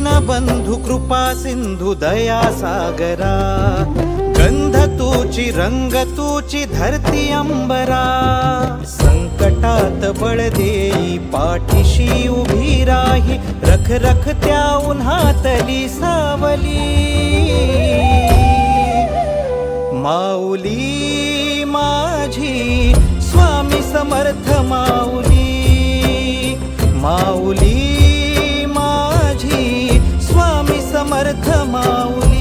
दीनबंधु कृपा सिंधु दया सागरा, गंध तूची रंग तूची धरती अंबरा, संकटात बळ देई पाठीशी उभी राही, रख रख त्या उन्हातली सावली, माऊली माझी स्वामी समर्थ माऊली, माऊली माझी स्वामी समर्थ माऊली,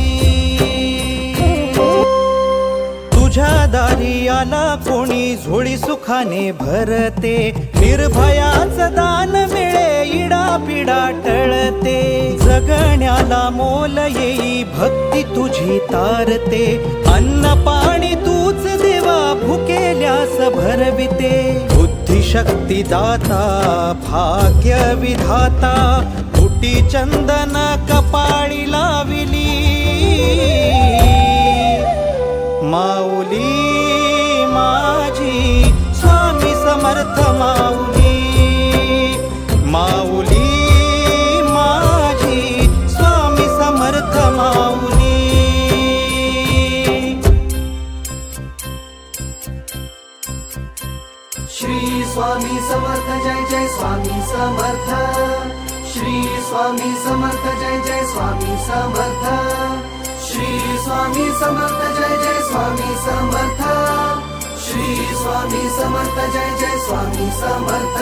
तुझ्या दारी आला कोणी झोळी सुखाने भरते, निर्भयाचं दान मिळे इडापिडा टळते, जगण्याला मोल येई भक्ती तुझी तारते, अन्न पाणी तूच देवा भुकेल्यास भरविते, बुद्धिशक्ती दाता भाग्य विधाता, फुटी चंदन कपाळी लाविली, माऊली माझी स्वामी समर्थ माऊली, माऊली माझी स्वामी समर्थ माऊली. श्री स्वामी समर्थ जय जय स्वामी समर्थ, श्री स्वामी समर्थ जय जय स्वामी समर्थ, श्री स्वामी समर्थ जय जय स्वामी समर्थ, श्री स्वामी समर्थ जय जय स्वामी समर्थ.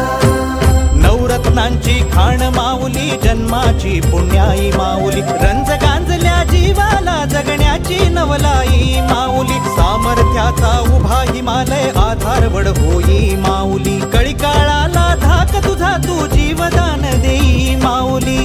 नवरत्नांची खाण माऊली जन्माची पुण्याई माऊली, रंज गांजल्या जीवाला जगण्याची नवलाई माऊली, सामर्थ्याचा उभा हिमालय आधारवड होई माऊली, कळी काळाला धाक तुझा तू जीवदान देई माऊली,